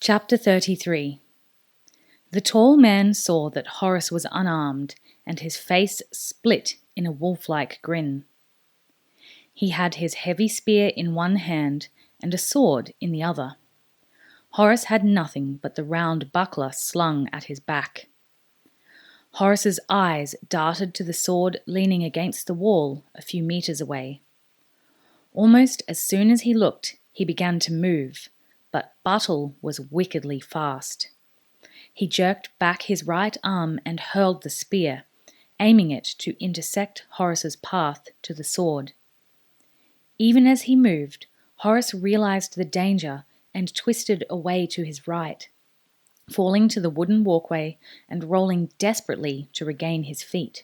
Chapter 33. The tall man saw that Horus was unarmed, and his face split in a wolf-like grin. He had his heavy spear in one hand and a sword in the other. Horus had nothing but the round buckler slung at his back. Horus's eyes darted to the sword leaning against the wall a few meters away. Almost as soon as he looked, he began to move, but Buttle was wickedly fast. He jerked back his right arm and hurled the spear, aiming it to intersect Horus's path to the sword. Even as he moved, Horus realized the danger and twisted away to his right, falling to the wooden walkway and rolling desperately to regain his feet.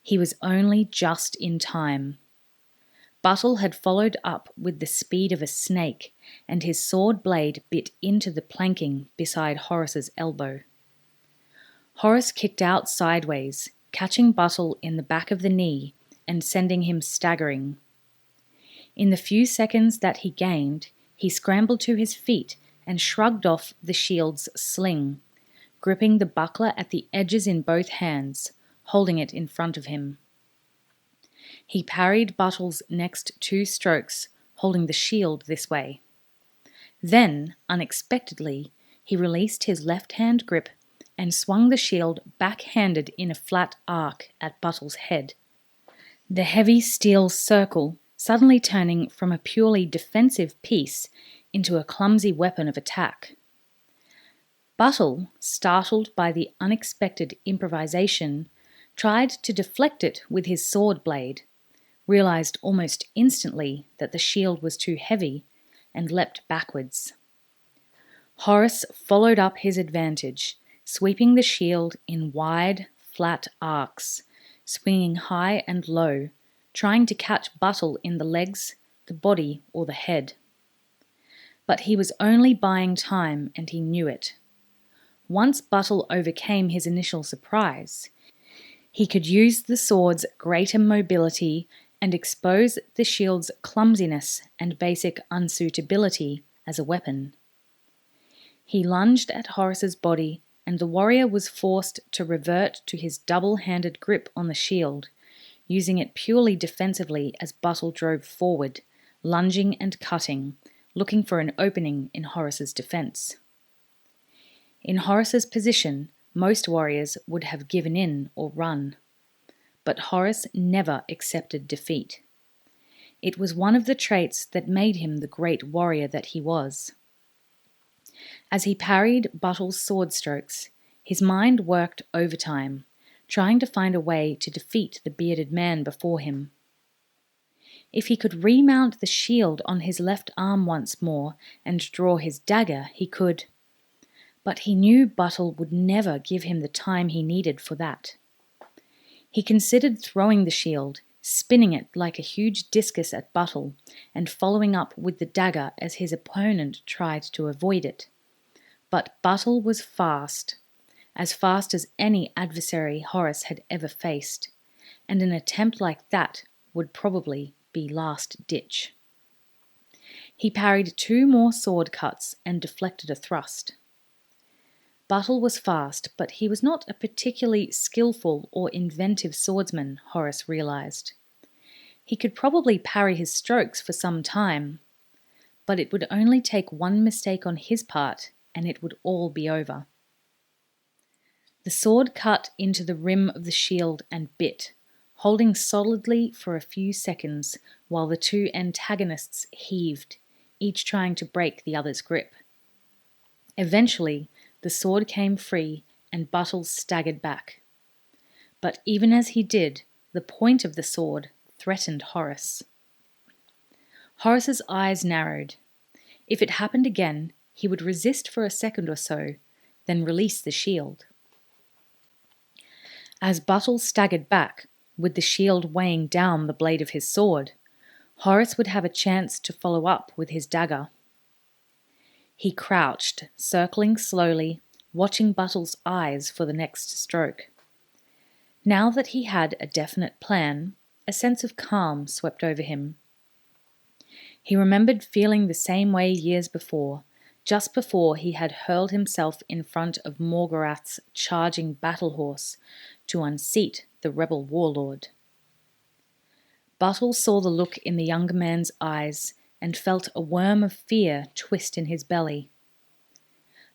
He was only just in time. Buttle had followed up with the speed of a snake, and his sword blade bit into the planking beside Horus's elbow. Horus kicked out sideways, catching Buttle in the back of the knee and sending him staggering. In the few seconds that he gained, he scrambled to his feet and shrugged off the shield's sling, gripping the buckler at the edges in both hands, holding it in front of him. He parried Buttle's next two strokes, holding the shield this way. Then, unexpectedly, he released his left-hand grip and swung the shield back-handed in a flat arc at Buttle's head, the heavy steel circle suddenly turning from a purely defensive piece into a clumsy weapon of attack. Buttle, startled by the unexpected improvisation, tried to deflect it with his sword blade, realized almost instantly that the shield was too heavy, and leapt backwards. Horus followed up his advantage, sweeping the shield in wide, flat arcs, swinging high and low, trying to catch Buttle in the legs, the body, or the head. But he was only buying time, and he knew it. Once Buttle overcame his initial surprise, he could use the sword's greater mobility and expose the shield's clumsiness and basic unsuitability as a weapon. He lunged at Horus's body, and the warrior was forced to revert to his double-handed grip on the shield, using it purely defensively as Buttle drove forward, lunging and cutting, looking for an opening in Horus's defense. In Horus's position, most warriors would have given in or run. But Horus never accepted defeat. It was one of the traits that made him the great warrior that he was. As he parried Buttle's sword strokes, his mind worked overtime, trying to find a way to defeat the bearded man before him. If he could remount the shield on his left arm once more and draw his dagger, he could. But he knew Buttle would never give him the time he needed for that. He considered throwing the shield, spinning it like a huge discus at Buttle, and following up with the dagger as his opponent tried to avoid it. But Buttle was fast as any adversary Horus had ever faced, and an attempt like that would probably be last ditch. He parried two more sword cuts and deflected a thrust. Buttle was fast, but he was not a particularly skillful or inventive swordsman, Horus realized. He could probably parry his strokes for some time, but it would only take one mistake on his part, and it would all be over. The sword cut into the rim of the shield and bit, holding solidly for a few seconds while the two antagonists heaved, each trying to break the other's grip. Eventually, the sword came free and Buttle staggered back. But even as he did, the point of the sword threatened Horus. Horus's eyes narrowed. If it happened again, he would resist for a second or so, then release the shield. As Buttle staggered back, with the shield weighing down the blade of his sword, Horus would have a chance to follow up with his dagger. He crouched, circling slowly, watching Buttle's eyes for the next stroke. Now that he had a definite plan, a sense of calm swept over him. He remembered feeling the same way years before, just before he had hurled himself in front of Morgorath's charging battle horse to unseat the rebel warlord. Buttle saw the look in the younger man's eyes and felt a worm of fear twist in his belly.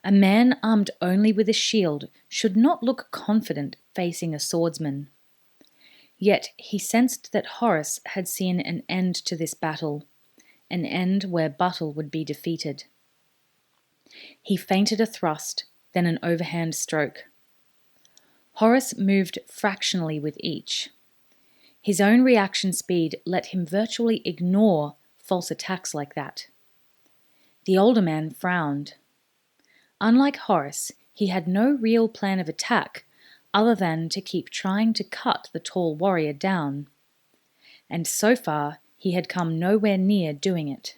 A man armed only with a shield should not look confident facing a swordsman. Yet he sensed that Horus had seen an end to this battle, an end where Buttle would be defeated. He feinted a thrust, then an overhand stroke. Horus moved fractionally with each. His own reaction speed let him virtually ignore false attacks like that. The older man frowned. Unlike Horus, he had no real plan of attack other than to keep trying to cut the tall warrior down. And so far, he had come nowhere near doing it.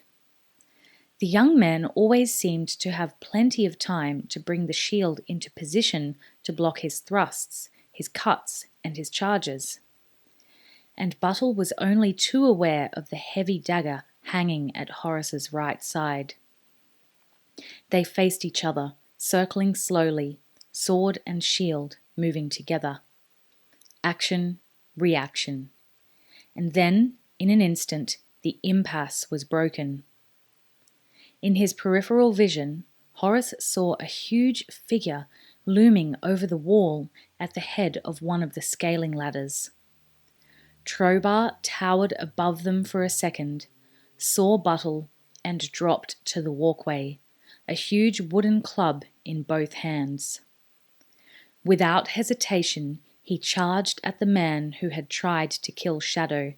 The young man always seemed to have plenty of time to bring the shield into position to block his thrusts, his cuts, and his charges. And Buttle was only too aware of the heavy dagger hanging at Horus's right side. They faced each other, circling slowly, sword and shield moving together. Action, reaction. And then, in an instant, the impasse was broken. In his peripheral vision, Horus saw a huge figure looming over the wall at the head of one of the scaling ladders. Trobar towered above them for a second, saw Buttle, and dropped to the walkway, a huge wooden club in both hands. Without hesitation, he charged at the man who had tried to kill Shadow,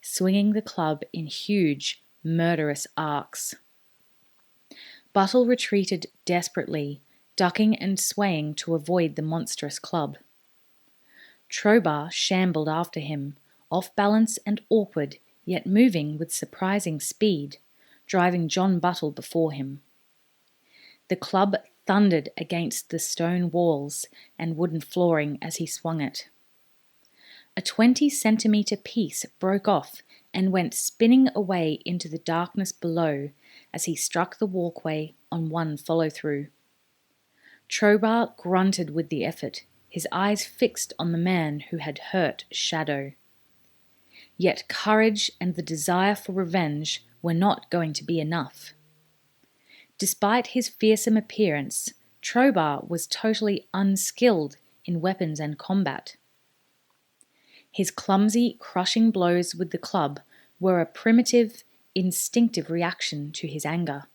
swinging the club in huge, murderous arcs. Buttle retreated desperately, ducking and swaying to avoid the monstrous club. Trobar shambled after him, off balance and awkward, yet moving with surprising speed, driving John Buttle before him. The club thundered against the stone walls and wooden flooring as he swung it. A 20-centimetre piece broke off and went spinning away into the darkness below as he struck the walkway on one follow-through. Trobar grunted with the effort, his eyes fixed on the man who had hurt Shadow. Yet courage and the desire for revenge were not going to be enough. Despite his fearsome appearance, Trobar was totally unskilled in weapons and combat. His clumsy, crushing blows with the club were a primitive, instinctive reaction to his anger.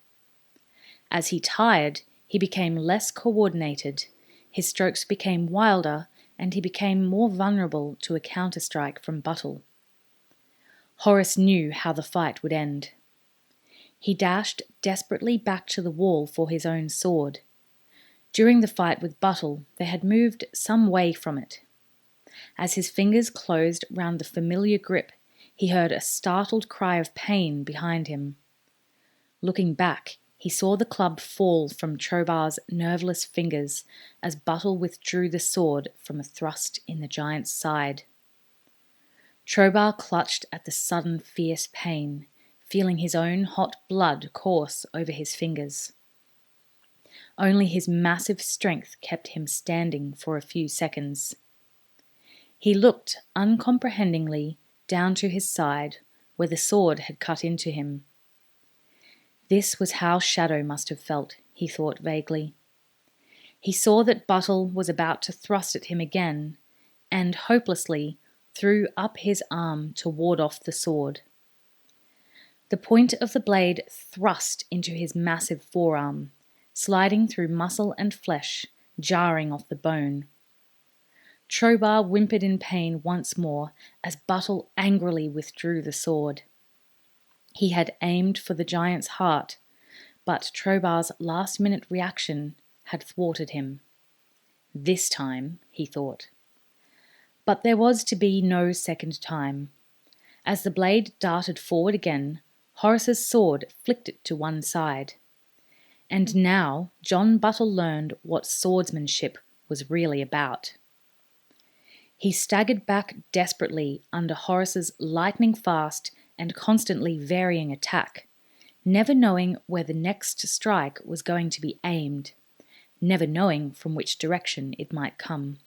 As he tired, he became less coordinated, his strokes became wilder, and he became more vulnerable to a counterstrike from Buttle. Horus knew how the fight would end. He dashed desperately back to the wall for his own sword. During the fight with Buttle, they had moved some way from it. As his fingers closed round the familiar grip, he heard a startled cry of pain behind him. Looking back, he saw the club fall from Trobar's nerveless fingers as Buttle withdrew the sword from a thrust in the giant's side. Trobar clutched at the sudden fierce pain, feeling his own hot blood course over his fingers. Only his massive strength kept him standing for a few seconds. He looked uncomprehendingly down to his side, where the sword had cut into him. This was how Shadow must have felt, he thought vaguely. He saw that Buttle was about to thrust at him again, and hopelessly threw up his arm to ward off the sword. The point of the blade thrust into his massive forearm, sliding through muscle and flesh, jarring off the bone. Trobar whimpered in pain once more as Buttle angrily withdrew the sword. He had aimed for the giant's heart, but Trobar's last-minute reaction had thwarted him. This time, he thought. But there was to be no second time. As the blade darted forward again, Horus's sword flicked it to one side. And now John Buttle learned what swordsmanship was really about. He staggered back desperately under Horus's lightning-fast and constantly varying attack, never knowing where the next strike was going to be aimed, never knowing from which direction it might come.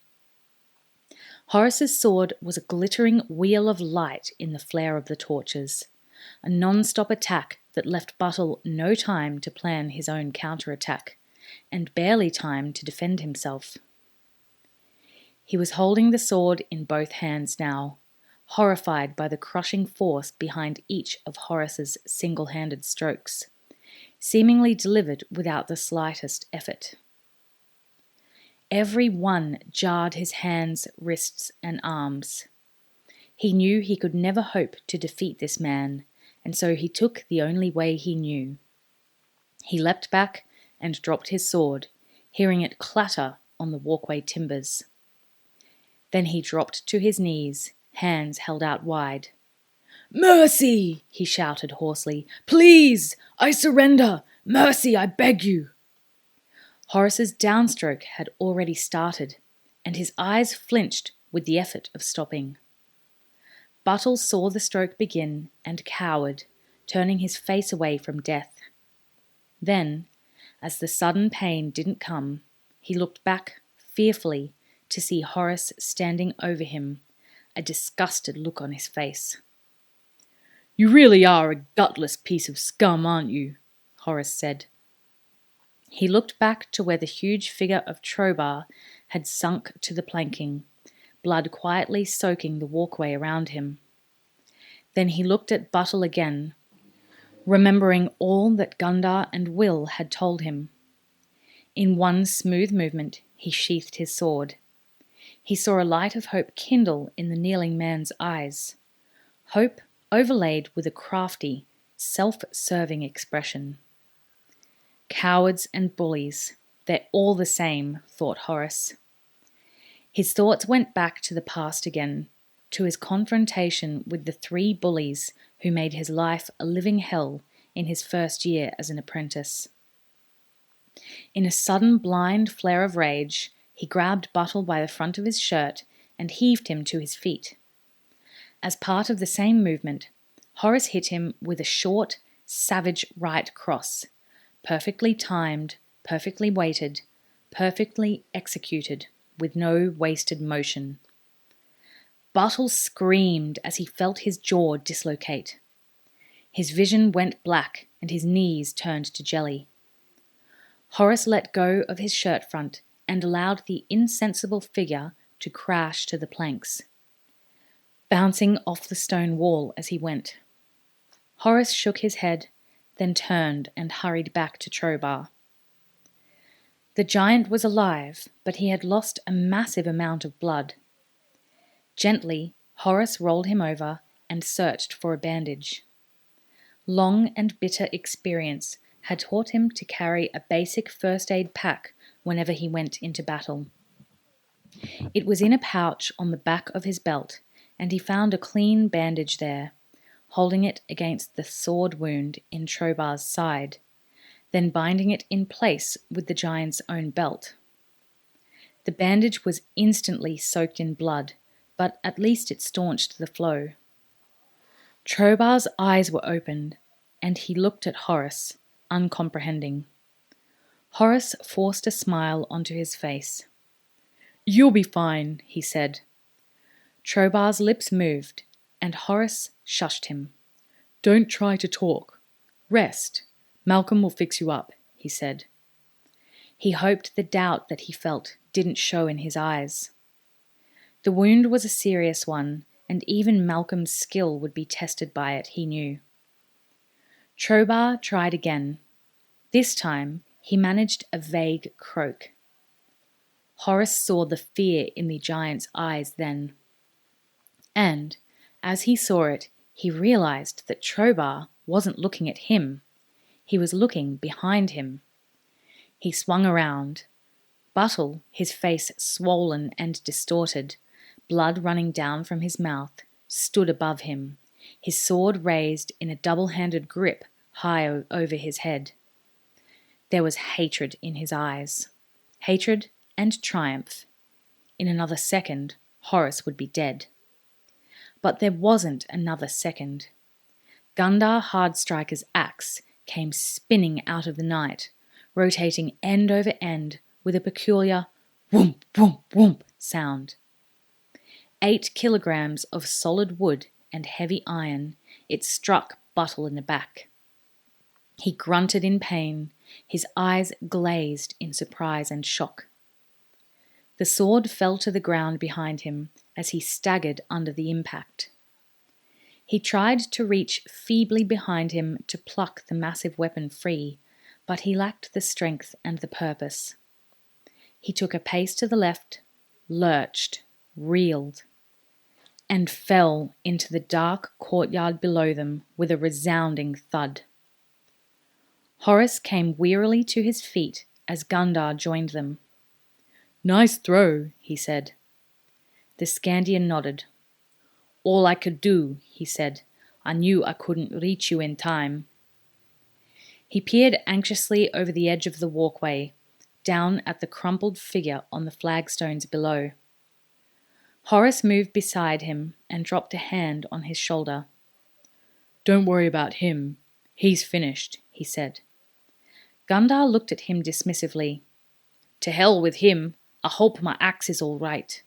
Horus's sword was a glittering wheel of light in the flare of the torches, a non-stop attack that left Buttle no time to plan his own counterattack, and barely time to defend himself. He was holding the sword in both hands now, horrified by the crushing force behind each of Horus's single-handed strokes, seemingly delivered without the slightest effort. Every one jarred his hands, wrists, and arms. He knew he could never hope to defeat this man, and so he took the only way he knew. He leapt back and dropped his sword, hearing it clatter on the walkway timbers. Then he dropped to his knees, hands held out wide. "Mercy!" he shouted hoarsely. "Please! I surrender! Mercy, I beg you!" Horus's downstroke had already started, and his eyes flinched with the effort of stopping. Buttle saw the stroke begin and cowered, turning his face away from death. Then, as the sudden pain didn't come, he looked back fearfully to see Horus standing over him, a disgusted look on his face. "You really are a gutless piece of scum, aren't you?" Horus said. He looked back to where the huge figure of Trobar had sunk to the planking, blood quietly soaking the walkway around him. Then he looked at Buttle again, remembering all that Gundar and Will had told him. In one smooth movement, he sheathed his sword. He saw a light of hope kindle in the kneeling man's eyes, hope overlaid with a crafty, self-serving expression. Cowards and bullies, they're all the same, thought Horus. His thoughts went back to the past again, to his confrontation with the 3 bullies who made his life a living hell in his first year as an apprentice. In a sudden blind flare of rage, he grabbed Buttle by the front of his shirt and heaved him to his feet. As part of the same movement, Horus hit him with a short, savage right cross, perfectly timed, perfectly weighted, perfectly executed, with no wasted motion. Buttle screamed as he felt his jaw dislocate. His vision went black and his knees turned to jelly. Horus let go of his shirt front and allowed the insensible figure to crash to the planks, bouncing off the stone wall as he went. Horus shook his head, then turned and hurried back to Trobar. The giant was alive, but he had lost a massive amount of blood. Gently, Horus rolled him over and searched for a bandage. Long and bitter experience had taught him to carry a basic first aid pack whenever he went into battle. It was in a pouch on the back of his belt, and he found a clean bandage there, holding it against the sword wound in Trobar's side, then binding it in place with the giant's own belt. The bandage was instantly soaked in blood, but at least it staunched the flow. Trobar's eyes were opened, and he looked at Horus, uncomprehending. Horus forced a smile onto his face. "You'll be fine," he said. Trobar's lips moved, and Horus shushed him. "Don't try to talk. Rest. Mallkallam will fix you up," he said. He hoped the doubt that he felt didn't show in his eyes. The wound was a serious one, and even Mallkallam's skill would be tested by it, he knew. Trobar tried again. This time, he managed a vague croak. Horus saw the fear in the giant's eyes then. And, as he saw it, he realized that Trobar wasn't looking at him. He was looking behind him. He swung around. Buttle, his face swollen and distorted, blood running down from his mouth, stood above him, his sword raised in a double-handed grip high over his head. There was hatred in his eyes. Hatred and triumph. In another second, Horus would be dead. But there wasn't another second. Gundar Hardstriker's axe came spinning out of the night, rotating end over end with a peculiar whoomp, whoomp, whoomp sound. 8 kilograms of solid wood and heavy iron, it struck Buttle in the back. He grunted in pain, his eyes glazed in surprise and shock. The sword fell to the ground behind him as he staggered under the impact. He tried to reach feebly behind him to pluck the massive weapon free, but he lacked the strength and the purpose. He took a pace to the left, lurched, reeled, and fell into the dark courtyard below them with a resounding thud. Horus came wearily to his feet as Gundar joined them. "Nice throw," he said. The Scandian nodded. "All I could do," he said. "I knew I couldn't reach you in time." He peered anxiously over the edge of the walkway, down at the crumpled figure on the flagstones below. Horus moved beside him and dropped a hand on his shoulder. "Don't worry about him. He's finished," he said. Gundar looked at him dismissively. "To hell with him. I hope my axe is all right."